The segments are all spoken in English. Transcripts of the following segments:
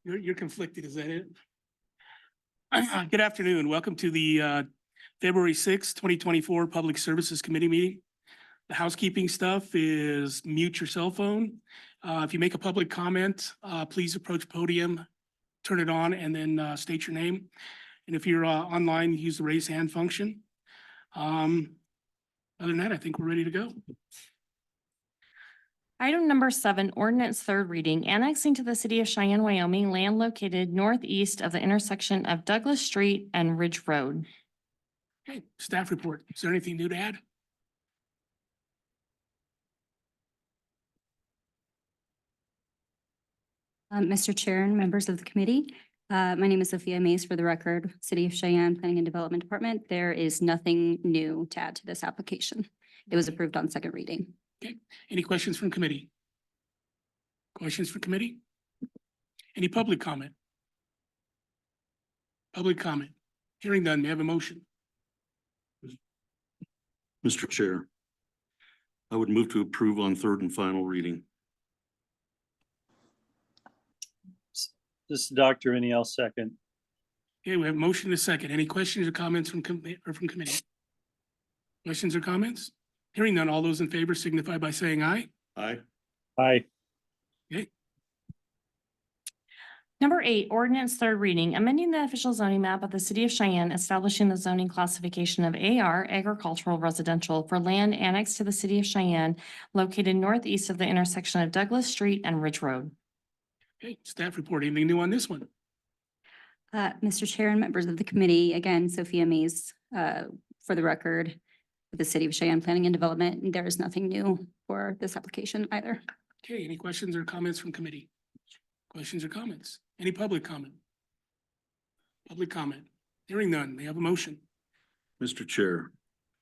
You're conflicted, is that it? Good afternoon. Welcome to the February 2024 Public Services Committee meeting. The housekeeping stuff is mute your cell phone. If you make a public comment, please approach podium, turn it on, and then state your name. And if you're online, use the raise hand function. Other than that, I think we're ready to go. Item number 7, ordinance third reading, annexing to the city of Cheyenne, Wyoming, land located northeast of the intersection of Douglas Street and Ridge Road. Okay, staff report. Is there anything new to add? Mr. Chair and members of the committee, my name is Sophia Mays, for the record, City of Cheyenne Planning and Development Department. There is nothing new to add to this application. It was approved on second reading. Okay, any questions from committee? Questions for committee? Any public comment? Public comment. Hearing none, may I have a motion? Mr. Chair, I would move to approve on third and final reading. This is Dr. Any second. Okay, we have a motion and a second. Any questions or comments from committee? Questions or comments? Hearing none, all those in favor signify by saying aye. Aye. Aye. Okay, Number 8, ordinance third reading, amending the official zoning map of the city of Cheyenne, establishing the zoning classification of AR, agricultural residential, for land annexed to the city of Cheyenne, located northeast of the intersection of Douglas Street and Ridge Road. okay, staff report. Anything new on this one? Mr. Chair and members of the committee, again, Sophia Mays, for the record, with the City of Cheyenne Planning and Development, and there is nothing new for this application either. Okay, any questions or comments from committee? Questions or comments? Any public comment? Public comment. Hearing none, may I have a motion? Mr. Chair,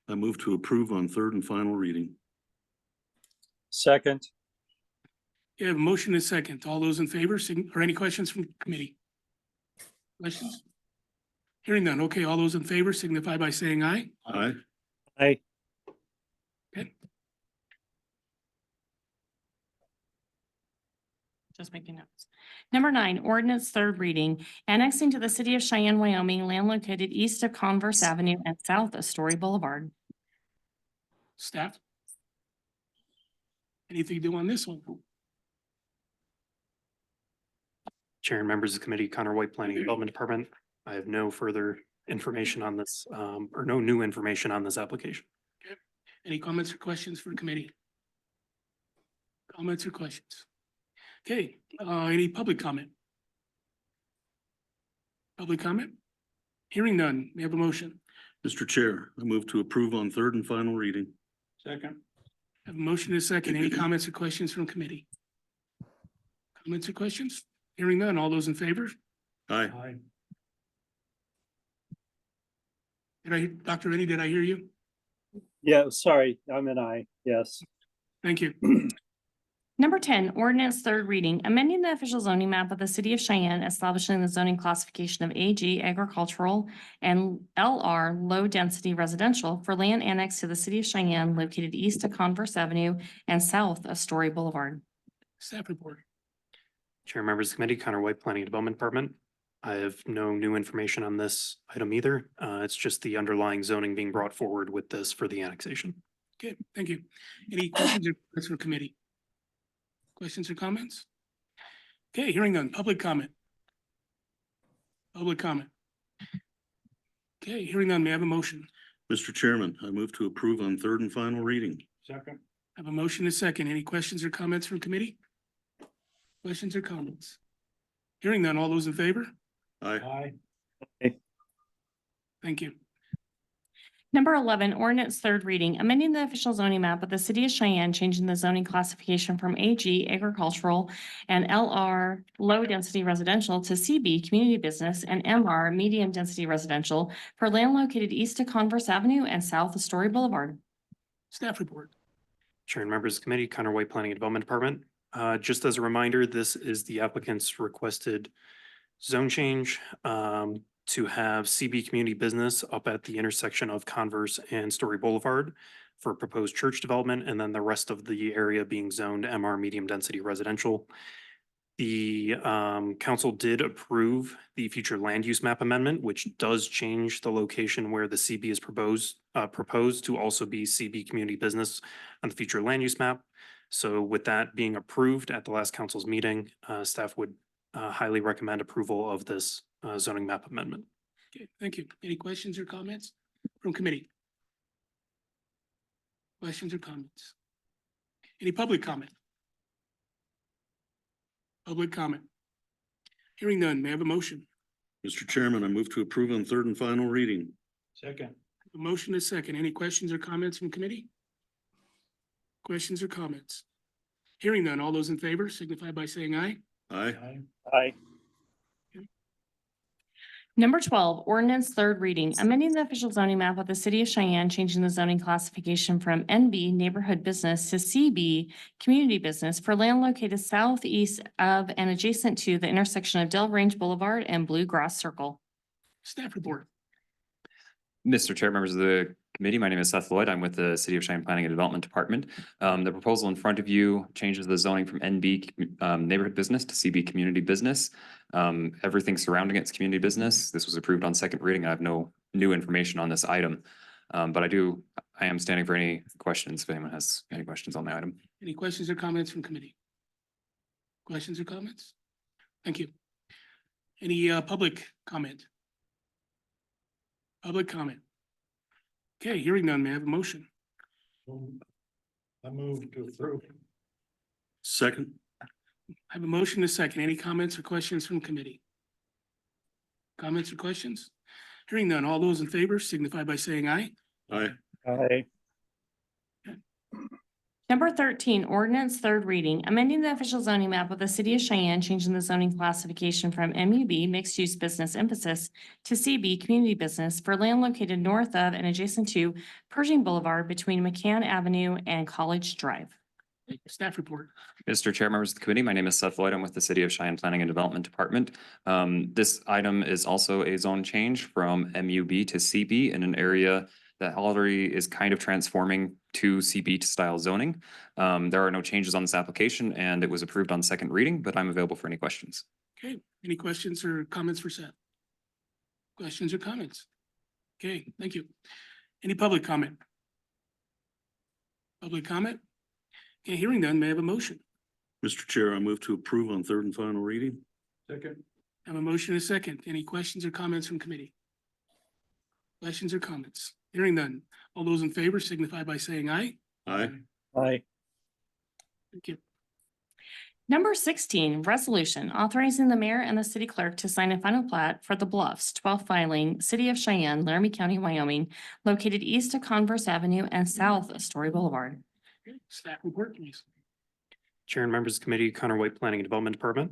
I move to approve on third and final reading. Second. You have a motion and a second. All those in favor, or any questions from committee? Questions? Hearing none. Okay, all those in favor signify by saying aye. Aye. Aye. Okay, Just making notes. Number 9, ordinance third reading, annexing to the city of Cheyenne, Wyoming, land located east of Converse Avenue and south of Story Boulevard. staff? Anything to do on this one? Chair and members of the committee, Connor White, Planning and Development Department. I have no further information on this, or no new information on this application. Any comments or questions for the committee? Comments or questions? Okay, any public comment? Public comment? Hearing none, may I have a motion? Mr. Chair, I move to approve on third and final reading. Second. Have a motion and a second. Any comments or questions from committee? Comments or questions? Hearing none, all those in favor? Aye. Dr. Rennie, did I hear you? Yeah, sorry, I'm an aye. Yes. Thank you. Number 10, ordinance third reading, amending the official zoning map of the city of Cheyenne, establishing the zoning classification of AG, agricultural, and LR, low-density residential, for land annexed to the city of Cheyenne, located east of Converse Avenue and south of Story Boulevard. Staff report. Chair and members of the committee, Connor White, Planning and Development Department. I have no new information on this item either. It's just the underlying zoning being brought forward with this for the annexation. Okay, thank you. Any questions or comments from committee? Questions or comments? Okay, hearing none. Public comment. Public comment. Okay, hearing none. May I have a motion? Mr. Chairman, I move to approve on third and final reading. Second. I have a motion and a second. Any questions or comments from committee? Questions or comments? Hearing none. All those in favor? Aye. Thank you. Number 11, ordinance third reading, amending the official zoning map of the city of Cheyenne, changing the zoning classification from AG, agricultural, and LR, low-density residential, to CB, community business, and MR, medium-density residential, for land located east of Converse Avenue and south of Story Boulevard. Staff report. Chair and members of the committee, Connor White, Planning and Development Department. Just as a reminder, this is the applicant's requested zone change to have CB Community Business up at the intersection of Converse and Story Boulevard for proposed church development, and then the rest of the area being zoned MR medium density residential. The council did approve the future land use map amendment, which does change the location where the CB is proposed to also be CB community business on the future land use map. So with that being approved at the last council's meeting, staff would highly recommend approval of this zoning map amendment. Okay, thank you. Any questions or comments from committee? Questions or comments? Any public comment? Public comment? Hearing none, may I have a motion? Mr. Chairman, I move to approve on third and final reading. Second. A motion is second. Any questions or comments from committee? Questions or comments? Hearing none, all those in favor signify by saying aye. Aye. Aye. Number 12, ordinance third reading, amending the official zoning map of the city of Cheyenne, changing the zoning classification from NB neighborhood business to CB community business for land located southeast of and adjacent to the intersection of Dell Range Boulevard and Bluegrass Circle. Staff report. Mr. Chair, members of the committee, my name is Seth Lloyd. I'm with the City of Cheyenne Planning and Development Department. The proposal in front of you changes the zoning from NB neighborhood business to CB community business. Everything surrounding it's community business. This was approved on second reading. I have no new information on this item. But I am standing for any questions if anyone has any questions on the item. Any questions or comments from committee? Questions or comments? Thank you. Any public comment? Public comment? Okay, hearing none, may I have a motion? I move to approve. Second. I have a motion and a second. Any comments or questions from committee? Comments or questions? Hearing none, all those in favor signify by saying aye. Aye. Aye. Number 13, ordinance third reading, amending the official zoning map of the city of Cheyenne, changing the zoning classification from MUB mixed use business emphasis to CB community business for land located north of and adjacent to Pershing Boulevard between McCann Avenue and College Drive. Staff report. Mr. Chair, members of the committee, my name is Seth Lloyd. I'm with the City of Cheyenne Planning and Development Department. This item is also a zone change from MUB to CB in an area that already is kind of transforming to CB style zoning. There are no changes on this application and it was approved on second reading, but I'm available for any questions. Okay, any questions or comments for Seth? Questions or comments? Okay, thank you. Any public comment? Public comment? Okay, hearing none, may I have a motion? Mr. Chair, I move to approve on third and final reading. Second. I have a motion and a second. Any questions or comments from committee? Questions or comments? Hearing none. All those in favor signify by saying aye. Aye. Aye. Thank you. Number 16, resolution authorizing the mayor and the city clerk to sign a final plat for the Bluffs, 12th filing, City of Cheyenne, Laramie County, Wyoming, located east of Converse Avenue and south of Story Boulevard. Okay, staff report, please. Chair and members of the committee, Connor White, Planning and Development Department.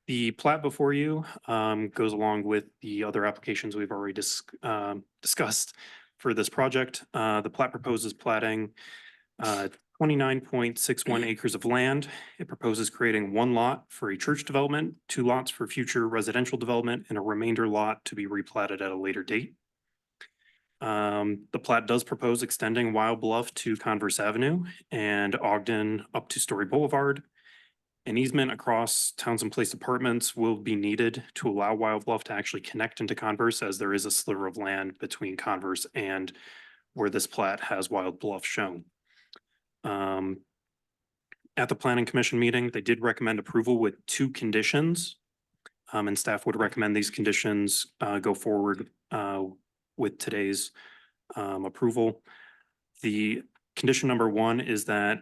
The plat before you goes along with the other applications we've already discussed for this project. The plat proposes platting 29.61 acres of land. It proposes creating one lot for a church development, 2 lots for future residential development, and a remainder lot to be replatted at a later date. The plat does propose extending Wild Bluff to Converse Avenue and Ogden up to Story Boulevard. An easement across Townsend Place Apartments will be needed to allow Wild Bluff to actually connect into Converse, as there is a sliver of land between Converse and where this plat has Wild Bluff shown. At the Planning Commission meeting, they did recommend approval with 2 conditions. And staff would recommend these conditions go forward with today's approval. The condition number 1 is that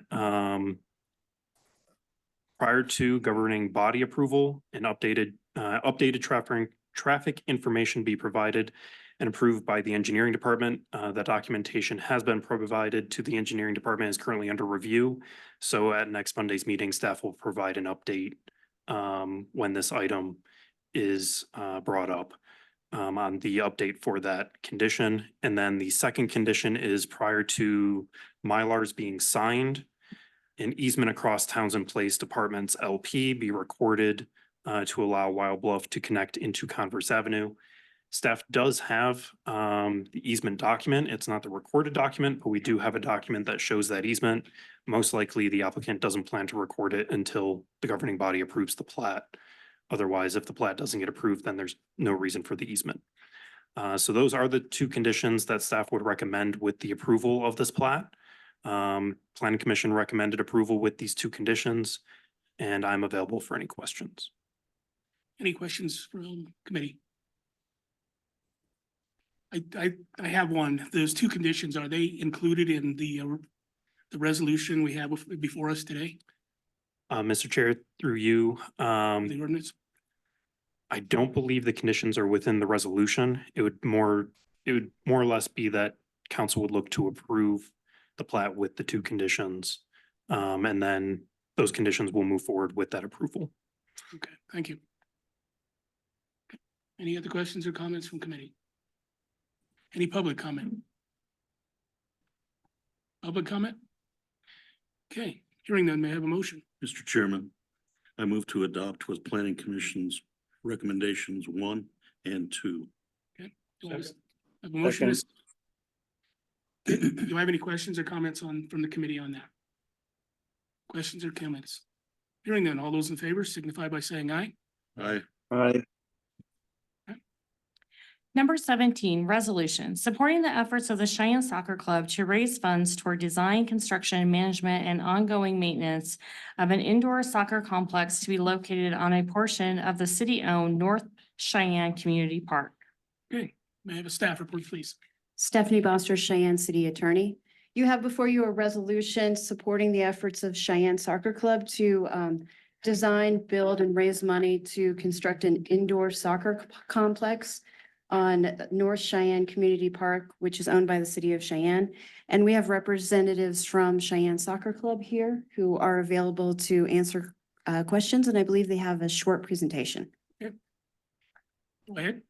prior to governing body approval, an updated traffic information be provided and approved by the engineering department. That documentation has been provided to the engineering department, is currently under review. So at next Monday's meeting, staff will provide an update when this item is brought up on the update for that condition. And then the second condition is prior to Mylars being signed, an easement across Townsend Place Apartments LP be recorded to allow Wild Bluff to connect into Converse Avenue. Staff does have the easement document. It's not the recorded document, but we do have a document that shows that easement. Most likely, the applicant doesn't plan to record it until the governing body approves the plat. Otherwise, if the plat doesn't get approved, then there's no reason for the easement. So those are the two conditions that staff would recommend with the approval of this plat. Planning Commission recommended approval with these two conditions, and I'm available for any questions. Any questions from committee? I have one. Those two conditions, are they included in the resolution we have before us today, Mr. Chair, through you, the ordinance? I don't believe the conditions are within the resolution. It would more or less be that council would look to approve the plat with the two conditions. And then those conditions will move forward with that approval. Okay, thank you. Okay. Any other questions or comments from committee? Any public comment? Public comment? Okay, hearing none, may I have a motion? Mr. Chairman, I move to adopt with Planning Commission's recommendations 1 and 2. Do I have a motion? Second. Do I have any questions or comments from the committee on that? Questions or comments? Hearing none, all those in favor signify by saying aye. Aye. Aye. Number 17, resolution supporting the efforts of the Cheyenne Soccer Club to raise funds toward design, construction, management, and ongoing maintenance of an indoor soccer complex to be located on a portion of the city-owned North Cheyenne Community Park. Okay, may I have a staff report, please? Stephanie Boster, Cheyenne City Attorney. You have before you a resolution supporting the efforts of Cheyenne Soccer Club to design, build, and raise money to construct an indoor soccer complex on North Cheyenne Community Park, which is owned by the city of Cheyenne. And we have representatives from Cheyenne Soccer Club here who are available to answer questions, and I believe they have a short presentation. Go ahead.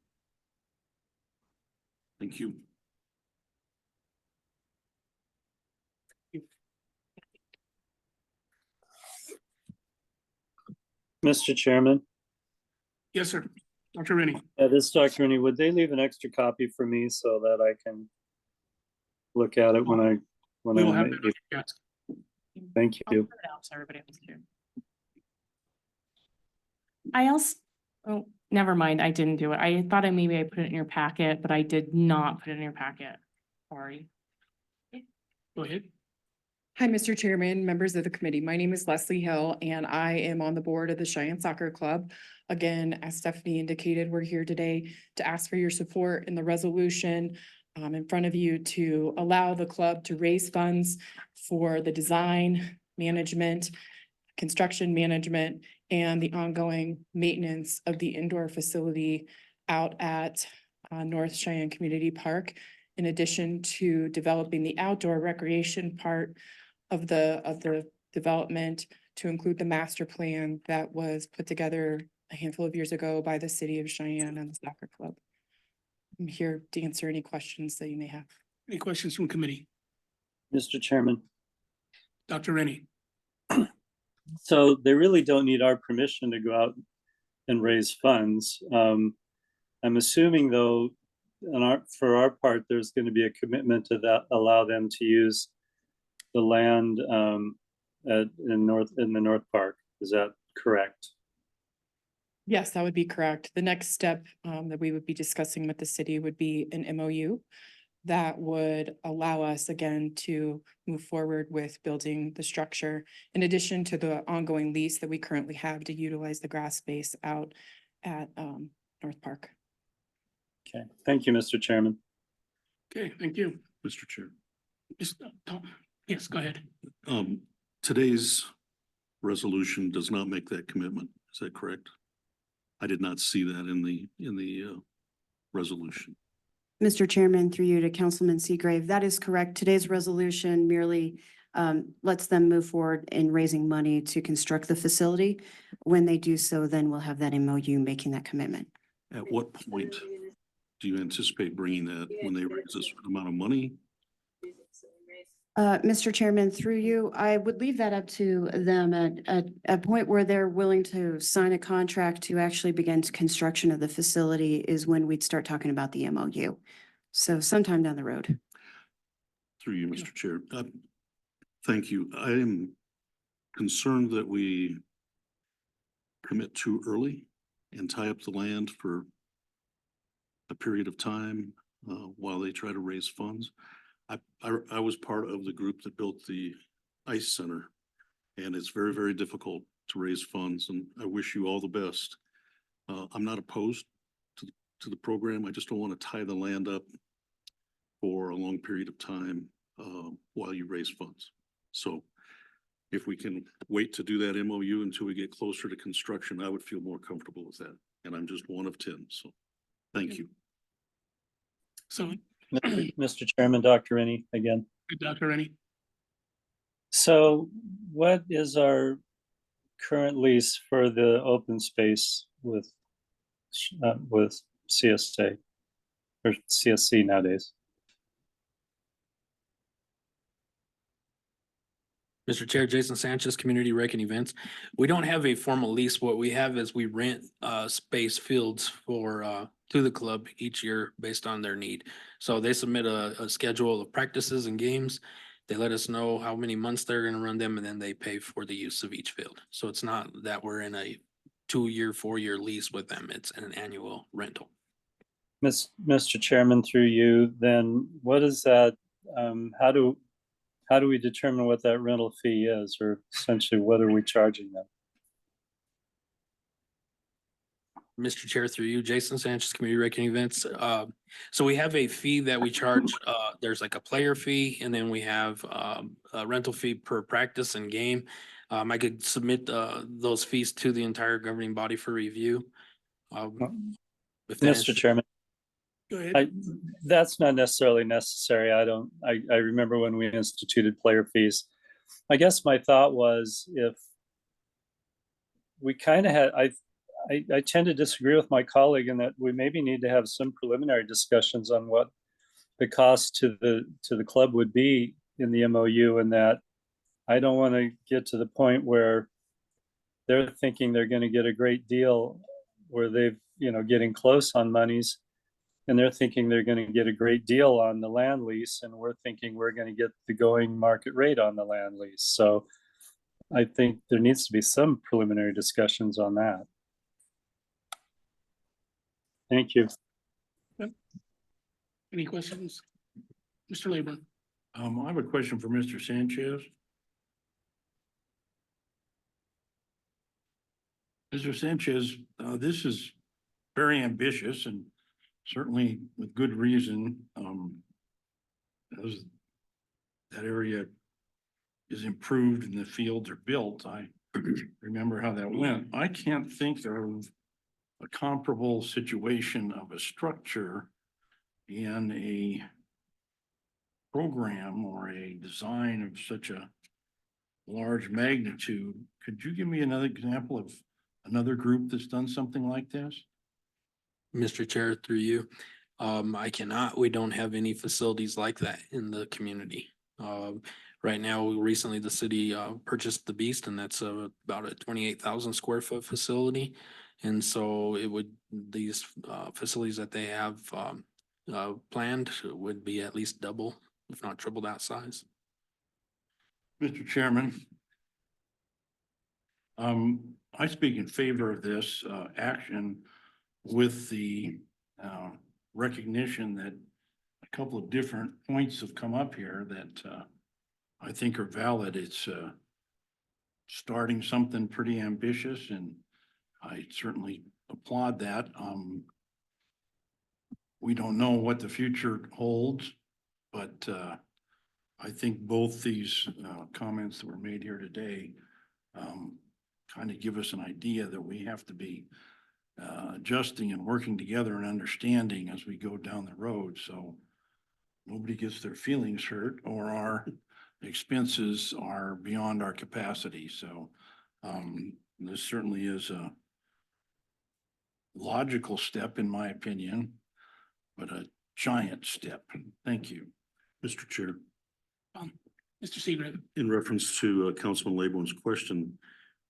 Thank you. Mr. Chairman, Yes, sir. Dr. Rennie. this is Dr. Rennie. Would they leave an extra copy for me so that I can look at it when I We will have that on your desk. Thank I'll you. put it out so everybody else can. I also, oh, never mind, I didn't do it. I thought maybe I put it in your packet, but I did not put it in your packet. Sorry. Go ahead. Hi, Mr. Chairman, members of the committee. My name is Leslie Hill and I am on the board of the Cheyenne Soccer Club. Again, as Stephanie indicated, we're here today to ask for your support in the resolution in front of you to allow the club to raise funds for the design, management, construction management, and the ongoing maintenance of the indoor facility out at North Cheyenne Community Park. In addition to developing the outdoor recreation part of the development to include the master plan that was put together a handful of years ago by the city of Cheyenne and the soccer club. I'm here to answer any questions that you may have. Any questions from committee? Mr. Chairman, Dr. Rennie. so they really don't need our permission to go out and raise funds. I'm assuming though, for our part, there's going to be a commitment to that, allow them to use the land in the North Park. Is that correct? Yes, that would be correct. The next step that we would be discussing with the city would be an MOU that would allow us again to move forward with building the structure in addition to the ongoing lease that we currently have to utilize the grass space out at North Park. Okay, thank you, Mr. Chairman. Okay, thank you. Mr. Chair. Tom, yes, go ahead. Today's resolution does not make that commitment. Is that correct? I did not see that in the resolution. Mr. Chairman, through you to Councilman Seagrave, that is correct. Today's resolution merely lets them move forward in raising money to construct the facility. When they do so, then we'll have that MOU making that commitment. At what point do you anticipate bringing that when they raise this amount of money? Mr. Chairman, through you, I would leave that up to them at a point where they're willing to sign a contract to actually begin construction of the facility is when we'd start talking about the MOU. So sometime down the road. Through you, Mr. Chair. Thank you. I am concerned that we commit too early and tie up the land for a period of time while they try to raise funds. I was part of the group that built the ice center, and it's very, very difficult to raise funds, and I wish you all the best. I'm not opposed to the program. I just don't want to tie the land up for a long period of time while you raise funds. So if we can wait to do that MOU until we get closer to construction, I would feel more comfortable with that. And I'm just one of 10, so thank you. So, Mr. Chairman, Dr. Rennie again. Dr. Rennie, So what is our current lease for the open space with CSA or CSC nowadays? Mr. Chair, Jason Sanchez, Community Rec and Events. We don't have a formal lease. What we have is we rent space fields for to the club each year based on their need. So they submit a schedule of practices and games. They let us know how many months they're gonna run them, and then they pay for the use of each field. So it's not that we're in a 2-year, 4-year lease with them. It's an annual rental. Mr. Chairman, through you, then what is that? How do we determine what that rental fee is, or essentially what are we charging them? Mr. Chair, through you, Jason Sanchez, Community Rec and Events. So we have a fee that we charge. There's like a player fee, and then we have a rental fee per practice and game. I could submit those fees to the entire governing body for review. If that Mr. answers- Chairman, go ahead. that's not necessarily necessary. I remember when we instituted player fees. I guess my thought was if we kind of had, I tend to disagree with my colleague in that we maybe need to have some preliminary discussions on what the cost to the club would be in the MOU, and that I don't want to get to the point where they're thinking they're going to get a great deal where they've, getting close on monies, and they're thinking they're going to get a great deal on the land lease, and we're thinking we're going to get the going market rate on the land lease. So I think there needs to be some preliminary discussions on that. Thank you. Any questions? Mr. Labor? I have a question for Mr. Sanchez. Mr. Sanchez, this is very ambitious and certainly with good reason. As that area is improved and the fields are built, I remember how that went. I can't think of a comparable situation of a structure in a program or a design of such a large magnitude. Could you give me another example of another group that's done something like this? Mr. Chair, through you, I cannot, we don't have any facilities like that in the community. Right now, recently the city purchased the Beast, and that's about a 28,000 square foot facility. And so these facilities that they have planned would be at least double, if not triple that size. Mr. Chairman, I speak in favor of this action with the recognition that a couple of different points have come up here that I think are valid. It's starting something pretty ambitious, and I certainly applaud that. We don't know what the future holds, but I think both these comments that were made here today kind of give us an idea that we have to be adjusting and working together and understanding as we go down the road. So nobody gets their feelings hurt or our expenses are beyond our capacity. So this certainly is a logical step, in my opinion, but a giant step. Thank you. Mr. Chair. Mr. Seagrave. In reference to Councilman Labor's question,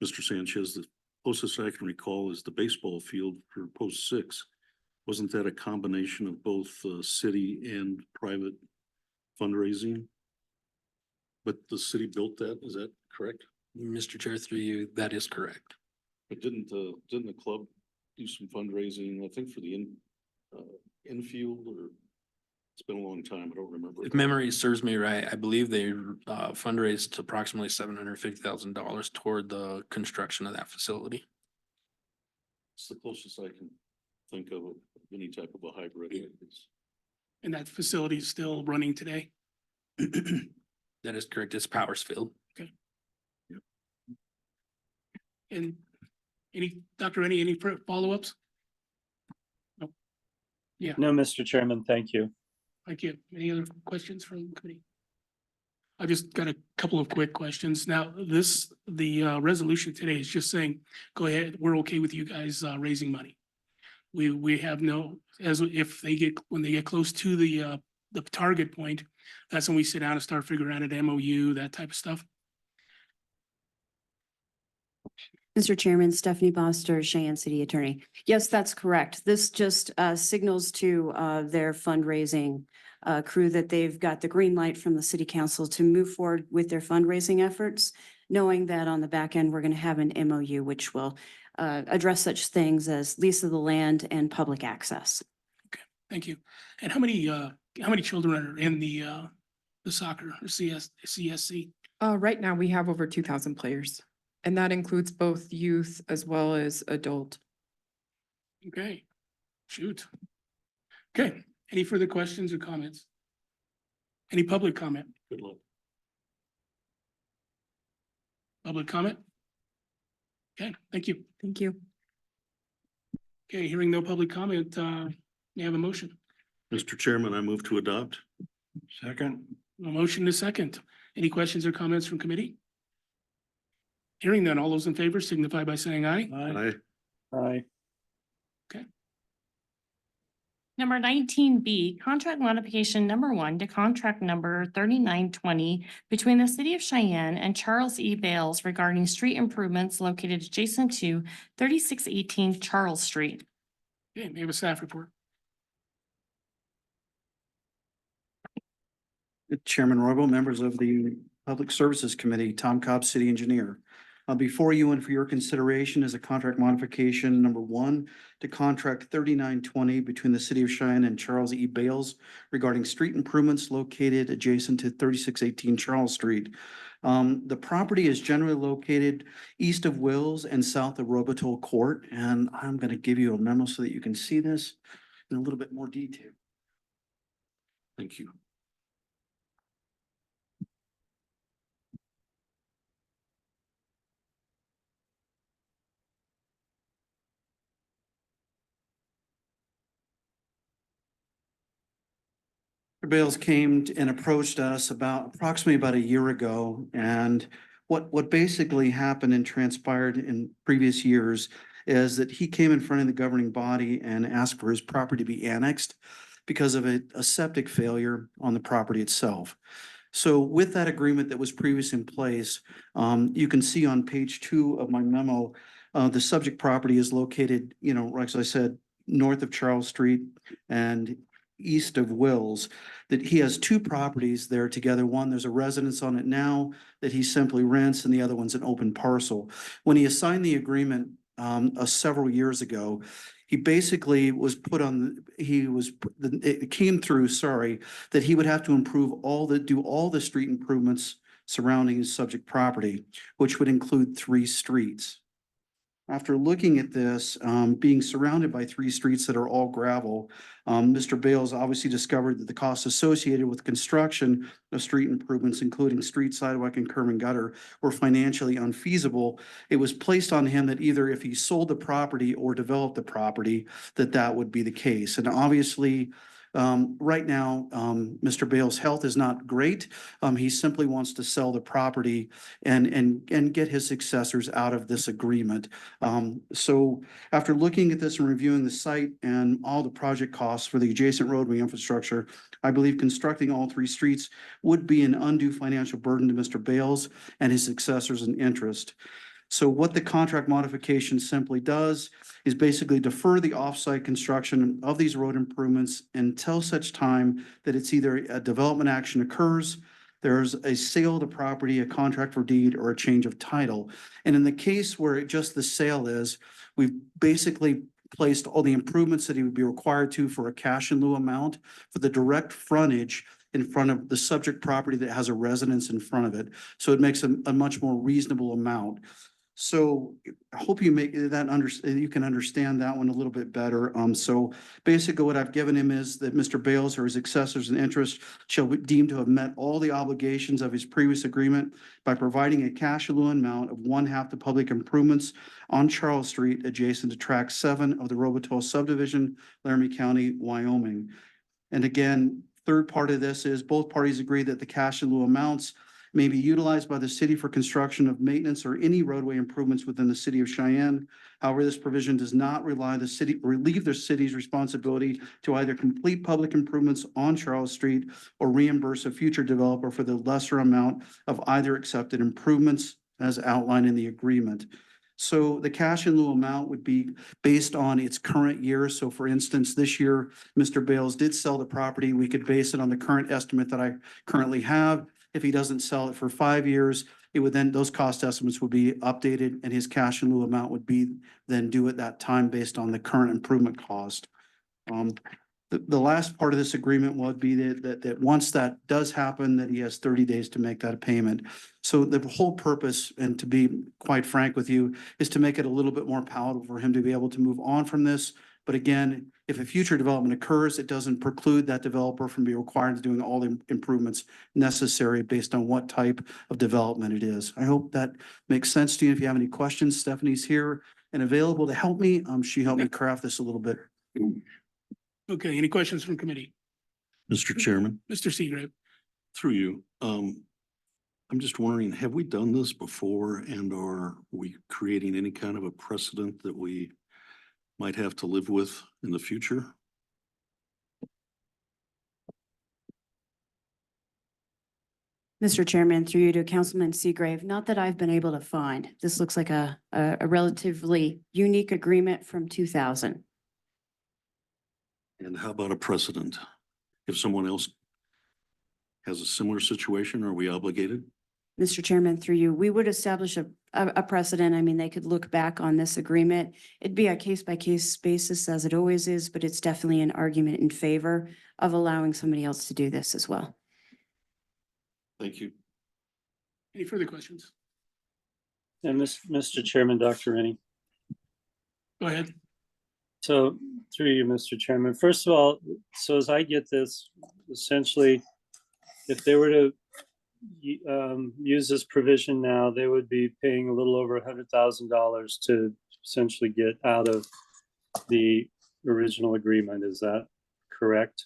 Mr. Sanchez, the closest I can recall is the baseball field for post 6. Wasn't that a combination of both city and private fundraising? But the city built that, is that correct? Mr. Chair, through you, that is correct. But didn't the club do some fundraising, I think for the infield, or it's been a long time, I don't remember. If memory serves me right, I believe they fundraised approximately $750,000 toward the construction of that facility. It's the closest I can think of any type of a hybrid. And that facility is still running today? That is correct. It's Powers Field. And Dr. Any follow-ups? No. Yeah, No, Mr. Chairman, thank you. thank you. Any other questions from the committee? I just got a couple of quick questions. Now, the resolution today is just saying, go ahead, we're okay with you guys raising money. We have no, when they get close to the target point, that's when we sit down and start figuring out an MOU, that type of stuff. Mr. Chairman, Stephanie Boster, Cheyenne City Attorney. Yes, that's correct. This just signals to their fundraising crew that they've got the green light from the city council to move forward with their fundraising efforts, knowing that on the back end, we're going to have an MOU, which will address such things as lease of the land and public access. Okay, thank you. And how many children are in the soccer or CSC? Right now, we have over 2,000 players, and that includes both youth as well as adult. Okay, shoot. Okay, any further questions or comments? Any public comment? Good luck. Public comment? Okay, thank you. Thank you. Okay, hearing no public comment, you have a motion. Mr. Chairman, I move to adopt. Second. A motion to second. Any questions or comments from committee? Hearing none, all those in favor signify by saying aye. Aye. Aye. Number 19B, contract modification number 1 to contract number 3920 between the city of Cheyenne and Charles E. Bales regarding street improvements located adjacent to 3618 Charles Street. Okay, may I have a staff report? Chairman Roybal, members of the Public Services Committee, Tom Cobb, City Engineer. Before you and for your consideration is a contract modification number 1 to contract 3920 between the City of Cheyenne and Charles E. Bales regarding street improvements located adjacent to 3618 Charles Street. The property is generally located east of Wills and south of Robotoll Court, and I'm going to give you a memo so that you can see this in a little bit more detail. Thank you. Bales came and approached us approximately about a year ago, and what basically happened and transpired in previous years is that he came in front of the governing body and asked for his property to be annexed because of a septic failure on the property itself. So with that agreement that was previously in place, you can see on page 2 of my memo, the subject property is located, like as I said, north of Charles Street and east of Wills, that he has 2 properties there together. One, there's a residence on it now that he simply rents, and the other one's an open parcel. When he assigned the agreement several years ago, he basically was put on, it came through, that he would have to do all the street improvements surrounding his subject property, which would include 3 streets. After looking at this, being surrounded by 3 streets that are all gravel, Mr. Bales obviously discovered that the costs associated with construction of street improvements, including street, sidewalk, and curb and gutter, were financially unfeasible. It was placed on him that either if he sold the property or developed the property, that would be the case. And obviously, Right now, Mr. Bale's health is not great. He simply wants to sell the property and get his successors out of this agreement. So after looking at this and reviewing the site and all the project costs for the adjacent roadway infrastructure, I believe constructing all three streets would be an undue financial burden to Mr. Bales and his successors in interest. So what the contract modification simply does is basically defer the offsite construction of these road improvements until such time that it's either a development action occurs, there's a sale of the property, a contract for deed, or a change of title. And in the case where just the sale is, we've basically placed all the improvements that he would be required to for a cash in lieu amount for the direct frontage in front of the subject property that has a residence in front of it. So it makes a much more reasonable amount. So I hope you make that you can understand that one a little bit better. So basically what I've given him is that Mr. Bales or his successors in interest shall be deemed to have met all the obligations of his previous agreement by providing a cash in lieu amount of 1/2 the public improvements on Charles Street adjacent to tract 7 of the Robotoll subdivision, Laramie County, Wyoming. And again, third part of this is both parties agree that the cash in lieu amounts may be utilized by the city for construction of maintenance or any roadway improvements within the city of Cheyenne. However, this provision does not relieve the city's responsibility to either complete public improvements on Charles Street or reimburse a future developer for the lesser amount of either accepted improvements as outlined in the agreement. So the cash in lieu amount would be based on its current year. So for instance, this year, Mr. Bales did sell the property. We could base it on the current estimate that I currently have. If he doesn't sell it for 5 years, it would then, those cost estimates would be updated and his cash in lieu amount would be then due at that time based on the current improvement cost. The last part of this agreement would be that once that does happen, that he has 30 days to make that payment. So the whole purpose, and to be quite frank with you, is to make it a little bit more palatable for him to be able to move on from this. But again, if a future development occurs, it doesn't preclude that developer from being required to doing all the improvements necessary based on what type of development it is. I hope that makes sense to you. If you have any questions, Stephanie's here and available to help me. She helped me craft this a little bit. Okay, any questions from committee? Mr. Chairman, Mr. Seagrave? through you, I'm just wondering, have we done this before and are we creating any kind of a precedent that we might have to live with in the future? Mr. Chairman, through you to Councilman Seagrave, not that I've been able to find. This looks like a relatively unique agreement from 2000. And how about a precedent? If someone else has a similar situation, are we obligated? Mr. Chairman, through you, we would establish a precedent. I mean, they could look back on this agreement. It'd be a case-by-case basis as it always is, but it's definitely an argument in favor of allowing somebody else to do this as well. Thank you. Any further questions? And Mr. Chairman, Dr. Rennie. Go ahead. So through you, Mr. Chairman, first of all, so as I get this, essentially, if they were to use this provision now, they would be paying a little over $100,000 to essentially get out of the original agreement. Is that correct?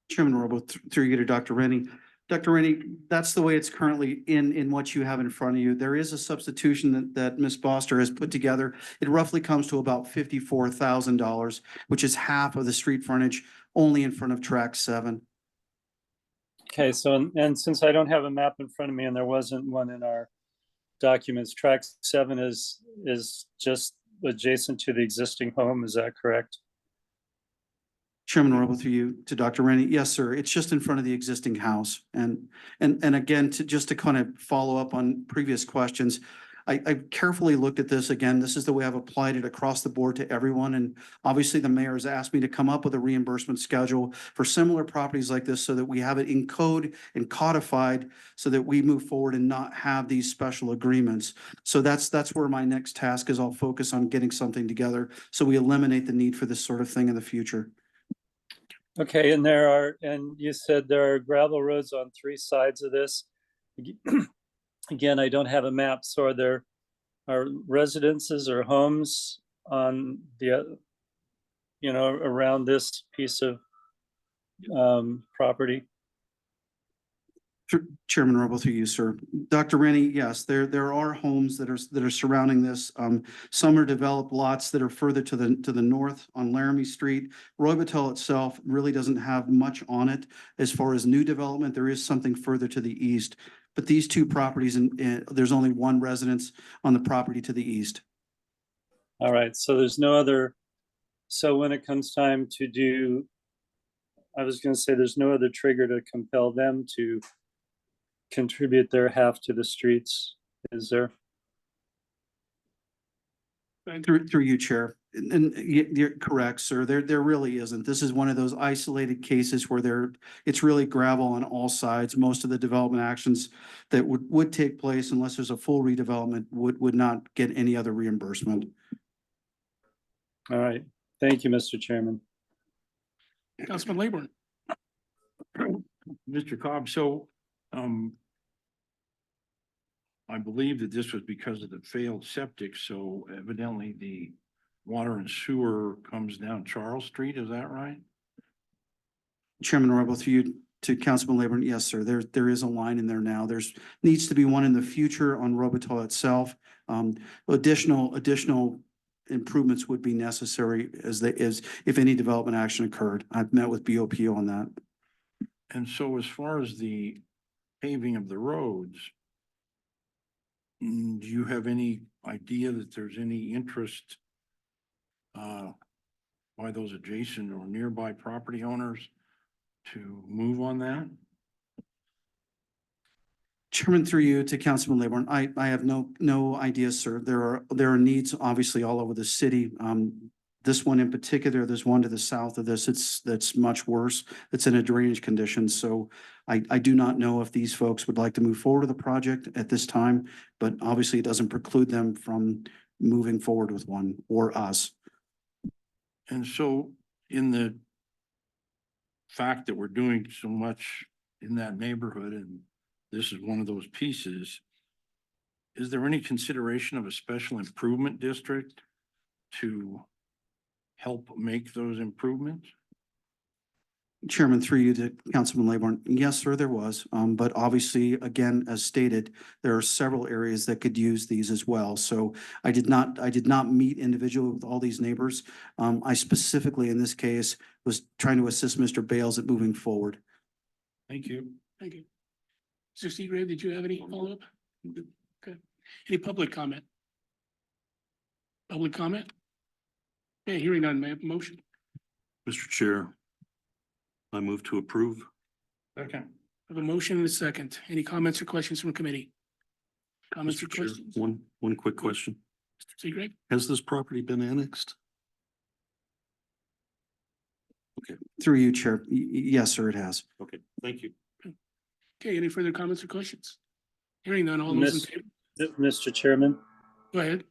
Chairman Robo, through you to Dr. Rennie. Dr. Rennie, that's the way it's currently in what you have in front of you. There is a substitution that Ms. Boster has put together. It roughly comes to about $54,000, which is half of the street frontage only in front of track 7. Okay, so, and since I don't have a map in front of me and there wasn't one in our documents, track 7 is just adjacent to the existing home, is that correct? Chairman Robo, through you to Dr. Rennie. Yes, sir. It's just in front of the existing house. And again, just to kind of follow up on previous questions, I carefully looked at this again. This is the way I've applied it across the board to everyone. And obviously the mayor has asked me to come up with a reimbursement schedule for similar properties like this so that we have it in code and codified so that we move forward and not have these special agreements. So that's where my next task is. I'll focus on getting something together so we eliminate the need for this sort of thing in the future. Okay, and you said there are gravel roads on 3 sides of this. Again, I don't have a map, so are there residences or homes on the, around this piece of property? Chairman Rubble, through you, sir. Dr. Rennie, yes, there are homes that are surrounding this. Some are developed lots that are further to the north on Laramie Street. Robitel itself really doesn't have much on it as far as new development. There is something further to the east. But these two properties, and there's only one residence on the property to the east. All right, so there's no other, so when it comes time to do, I was gonna say, there's no other trigger to compel them to contribute their half to the streets, is there? Through you, Chair. And you're correct, sir. There really isn't. This is one of those isolated cases where it's really gravel on all sides. Most of the development actions that would take place unless there's a full redevelopment would not get any other reimbursement. All right, thank you, Mr. Chairman. Councilman Layburn. Mr. Cobb, so, I believe that this was because of the failed septic, so evidently the water and sewer comes down Charles Street, is that right? Chairman Rubble, through you to Councilman Layburn, yes, sir. There is a line in there now. Needs to be one in the future on Robitel itself. Additional improvements would be necessary as if any development action occurred. I've met with BOP on that. And so as far as the paving of the roads, do you have any idea that there's any interest by those adjacent or nearby property owners to move on that? Chairman, through you to Councilman Layburn, I have no idea, sir. There are needs obviously all over the city. This one in particular, there's one to the south of this, that's much worse. It's in a drainage condition. So I do not know if these folks would like to move forward with the project at this time, but obviously it doesn't preclude them from moving forward with one or us. And so in the fact that we're doing so much in that neighborhood and this is one of those pieces, is there any consideration of a special improvement district to help make those improvements? Chairman, through you to Councilman Layburn, yes, sir, there was. But obviously, again, as stated, there are several areas that could use these as well. So I did not meet individually with all these neighbors. I specifically, in this case, was trying to assist Mr. Bales at moving forward. Thank you. Thank you. Mr. Seagrave, did you have any follow-up? Okay. Any public comment? Public comment? Okay, hearing none, may I have a motion? Mr. Chair, I move to approve. Okay. I have a motion and a second. Any comments or questions from committee? Comments or Mr. Chair, questions? one quick question. Mr. Seagrave? Has this property been annexed? Through you, Chair. Yes, sir, it has. Okay, thank you. Okay, any further comments or questions? Hearing none, all those in favor? Mr. Chairman, Go ahead.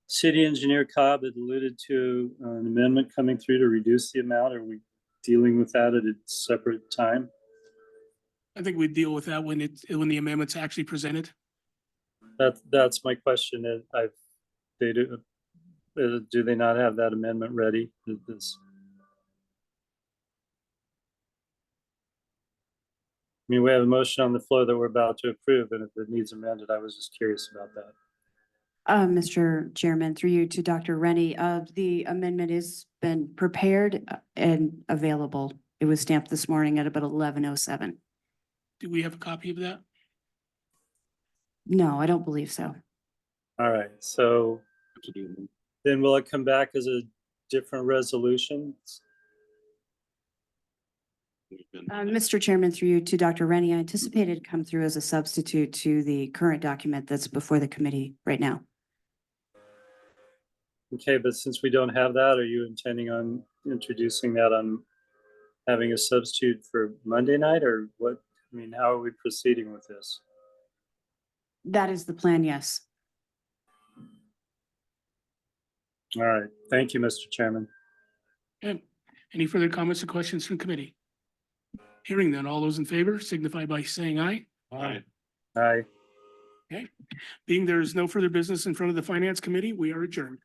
City Engineer Cobb had alluded to an amendment coming through to reduce the amount. Are we dealing with that at a separate time? I think we deal with that when when the amendment's actually presented. That's my question. Do they not have that amendment ready? I mean, we have a motion on the floor that we're about to approve, and if it needs amended, I was just curious about that. Mr. Chairman, through you to Dr. Rennie, the amendment has been prepared and available. It was stamped this morning at about 11:07. Do we have a copy of that? No, I don't believe so. All right, so then will it come back as a different resolution? Mr. Chairman, through you to Dr. Rennie, I anticipated it come through as a substitute to the current document that's before the committee right now. Okay, but since we don't have that, are you intending on introducing that on having a substitute for Monday night, or what? I mean, how are we proceeding with this? That is the plan, yes. All right, thank you, Mr. Chairman. Okay. Any further comments or questions from committee? Hearing none, all those in favor signify by saying aye. Aye. Aye. Being there is no further business in front of the finance committee, we are adjourned.